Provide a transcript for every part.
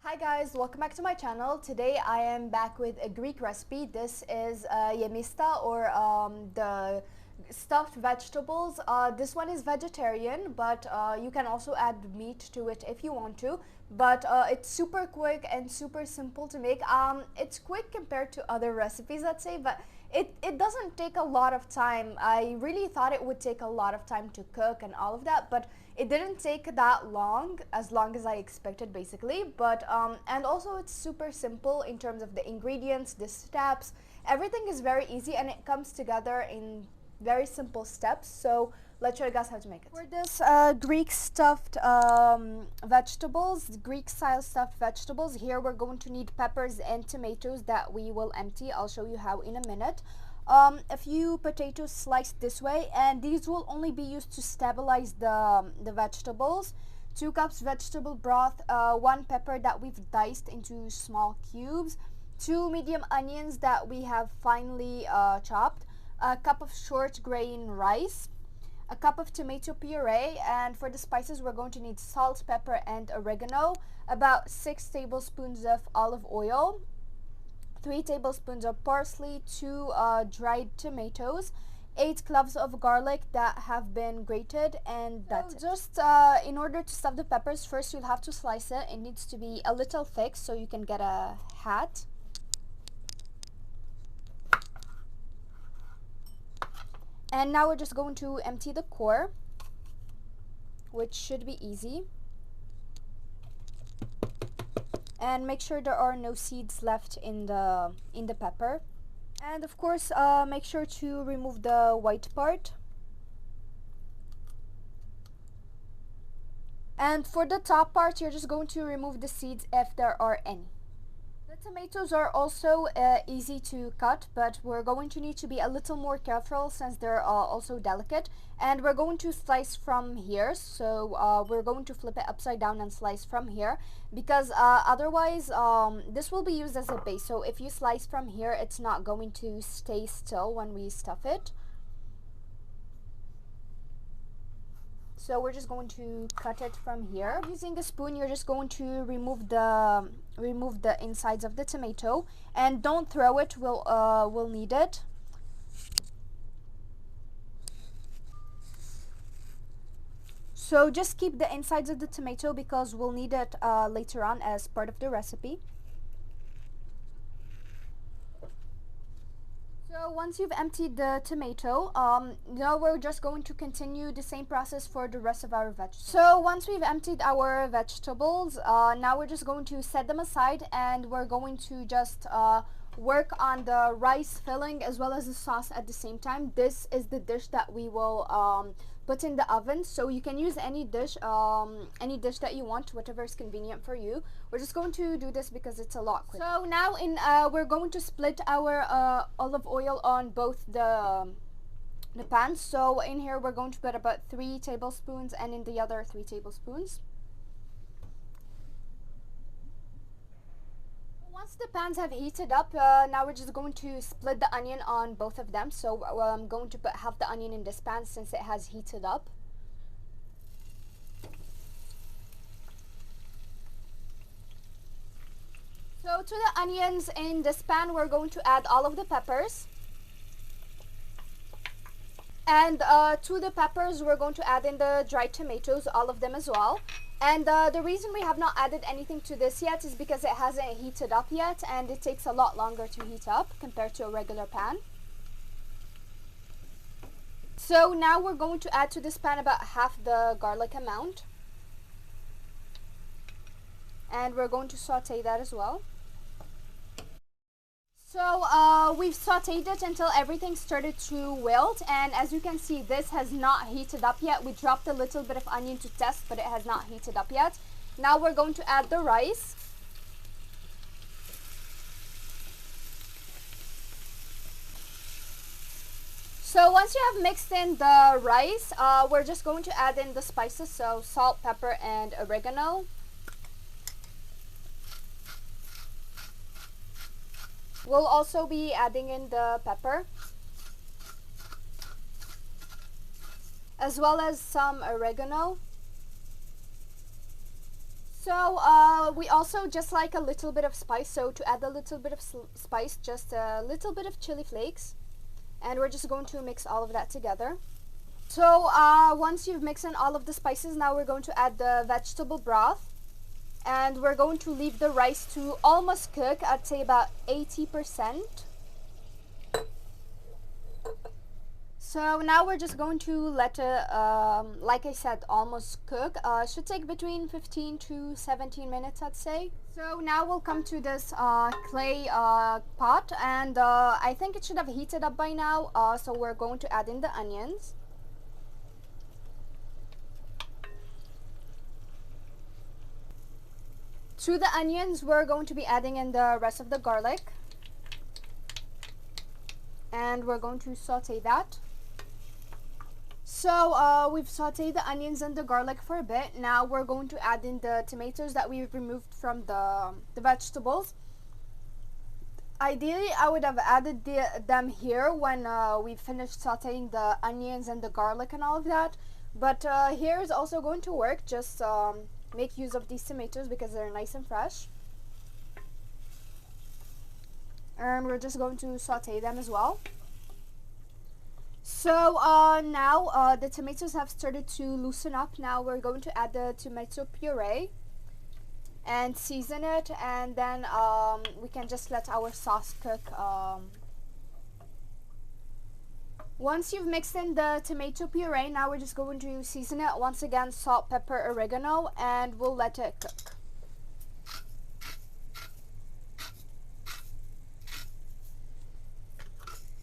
Hi guys, welcome back to my channel. Today I am back with a Greek recipe. This is Gemista, or the stuffed vegetables. This one is vegetarian, but you can also add meat to it if you want to. But it's super quick and super simple to make. It's quick compared to other recipes, let's say, but it doesn't take a lot of time. I really thought it would take a lot of time to cook and all of that, but it didn't take that long as I expected, basically. But and also it's super simple in terms of the ingredients, the steps. Everything is very easy and it comes together in very simple steps. So let's show you guys how to make it. For this Greek stuffed vegetables, Greek style stuffed vegetables, here we're going to need peppers and tomatoes that we will empty. I'll show you how in a minute. A few potatoes sliced this way, and these will only be used to stabilize the vegetables. 2 cups vegetable broth, 1 pepper that we've diced into small cubes, 2 medium onions that we have finely chopped, a cup of short grain rice, a cup of tomato puree, and for the spices we're going to need salt, pepper, and oregano, about 6 tablespoons of olive oil, 3 tablespoons of parsley, 2 dried tomatoes, 8 cloves of garlic that have been grated, and that's it. Just in order to stuff the peppers, first you'll have to slice it. It needs to be a little thick so you can get a hat. And now we're just going to empty the core, which should be easy. And make sure there are no seeds left in the pepper. And of course, make sure to remove the white part. And for the top part, you're just going to remove the seeds if there are any. The tomatoes are also easy to cut, but we're going to need to be a little more careful since they're also delicate. And we're going to slice from here, so we're going to flip it upside down and slice from here, because otherwise this will be used as a base. So if you slice from here, it's not going to stay still when we stuff it. So we're just going to cut it from here. Using a spoon, you're just going to remove the insides of the tomato, and don't throw it. We'll need it. So just keep the insides of the tomato because we'll need it later on as part of the recipe. So once you've emptied the tomato, now we're just going to continue the same process for the rest of our vegetables. So once we've emptied our vegetables, now we're just going to set them aside, and we're going to just work on the rice filling as well as the sauce at the same time. This is the dish that we will put in the oven, so you can use any dish that you want, whatever is convenient for you. We're just going to do this because it's a lot quicker. So now we're going to split our olive oil on both the pans. So in here we're going to put about 3 tablespoons, and in the other 3 tablespoons. Once the pans have heated up, now we're just going to split the onion on both of them. So I'm going to put half the onion in this pan since it has heated up. So to the onions in this pan, we're going to add all of the peppers. And to the peppers, we're going to add in the dried tomatoes, all of them as well. And the reason we have not added anything to this yet is because it hasn't heated up yet, and it takes a lot longer to heat up compared to a regular pan. So now we're going to add to this pan about half the garlic amount. And we're going to saute that as well. So we've sauteed it until everything started to wilt, and as you can see, this has not heated up yet. We dropped a little bit of onion to test, but it has not heated up yet. Now we're going to add the rice. So once you have mixed in the rice, we're just going to add in the spices, so salt, pepper, and oregano. We'll also be adding in the pepper, as well as some oregano. So we also just like a little bit of spice, so to add a little bit of spice, just a little bit of chili flakes. And we're just going to mix all of that together. So once you've mixed in all of the spices, now we're going to add the vegetable broth. And we're going to leave the rice to almost cook, I'd say about 80%. So now we're just going to let it, like I said, almost cook. Should take between 15 to 17 minutes, I'd say. So now we'll come to this clay pot, and I think it should have heated up by now. So we're going to add in the onions. To the onions, we're going to be adding in the rest of the garlic. And we're going to saute that. So we've sauteed the onions and the garlic for a bit. Now we're going to add in the tomatoes that we've removed from the vegetables. Ideally, I would have added them here when we finished sauteing the onions and the garlic and all of that. But here is also going to work. Just make use of these tomatoes because they're nice and fresh. And we're just going to saute them as well. So now the tomatoes have started to loosen up. Now we're going to add the tomato puree and season it, and then we can just let our sauce cook. Once you've mixed in the tomato puree, now we're just going to season it. Once again, salt, pepper, oregano, and we'll let it cook.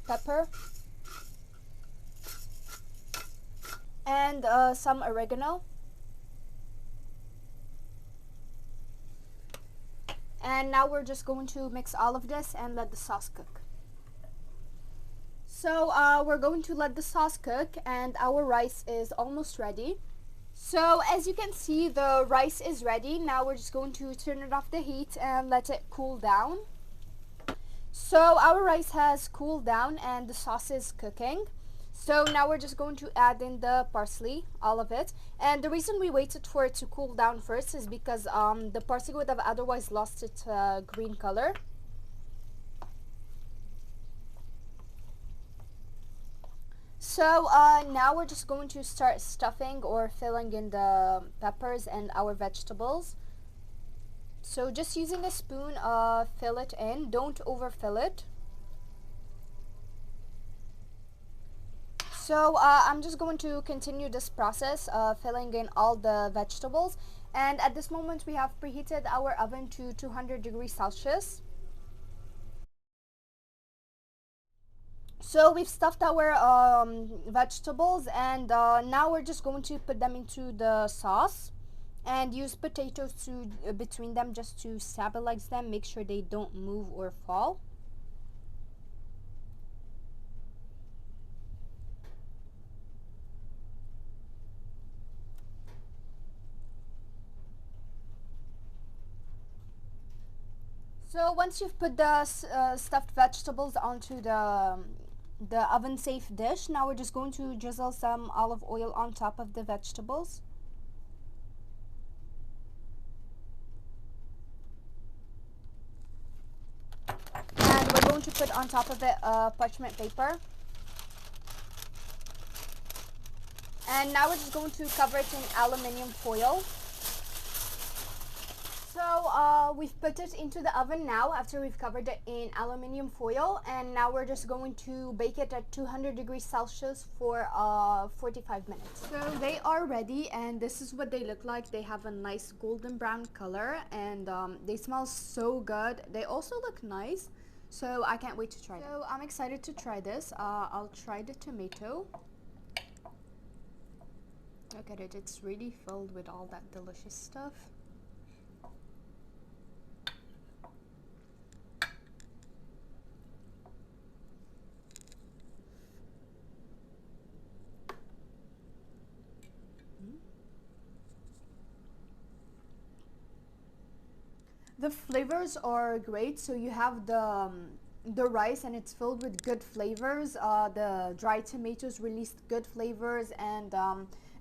Pepper. And some oregano. And now we're just going to mix all of this and let the sauce cook. So we're going to let the sauce cook, and our rice is almost ready. So as you can see, the rice is ready. Now we're just going to turn it off the heat and let it cool down. So our rice has cooled down and the sauce is cooking. So now we're just going to add in the parsley, all of it. And the reason we waited for it to cool down first is because the parsley would have otherwise lost its green color. So now we're just going to start stuffing or filling in the peppers and our vegetables. So just using a spoon, fill it in. Don't overfill it. So I'm just going to continue this process, filling in all the vegetables. And at this moment, we have preheated our oven to 200 degrees Celsius. So we've stuffed our vegetables, and now we're just going to put them into the sauce and use potatoes between them just to stabilize them, make sure they don't move or fall. So once you've put the stuffed vegetables onto the oven safe dish, now we're just going to drizzle some olive oil on top of the vegetables. And we're going to put on top of it parchment paper. And now we're just going to cover it in aluminium foil. So we've put it into the oven now after we've covered it in aluminium foil, and now we're just going to bake it at 200 degrees Celsius for 45 minutes. So they are ready, and this is what they look like. They have a nice golden brown color, and they smell so good. They also look nice. So I can't wait to try it. So I'm excited to try this. I'll try the tomato. Look at it, it's really filled with all that delicious stuff. The flavors are great. So you have the rice, and it's filled with good flavors. The dried tomatoes released good flavors, and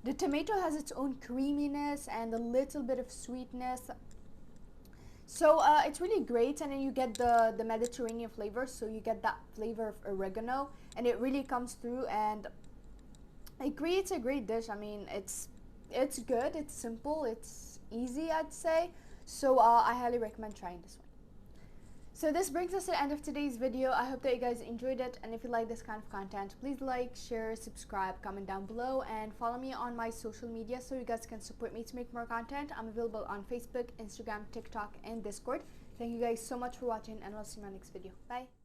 the tomato has its own creaminess and a little bit of sweetness. So it's really great, and then you get the Mediterranean flavor. So you get that flavor of oregano, and it really comes through, and it creates a great dish. I mean, it's good, it's simple, it's easy, I'd say. So I highly recommend trying this one. So this brings us to the end of today's video. I hope that you guys enjoyed it, and if you like this kind of content, please like, share, subscribe, comment down below, and follow me on my social media so you guys can support me to make more content. I'm available on Facebook, Instagram, TikTok, and Discord. Thank you guys so much for watching, and I'll see you in my next video. Bye.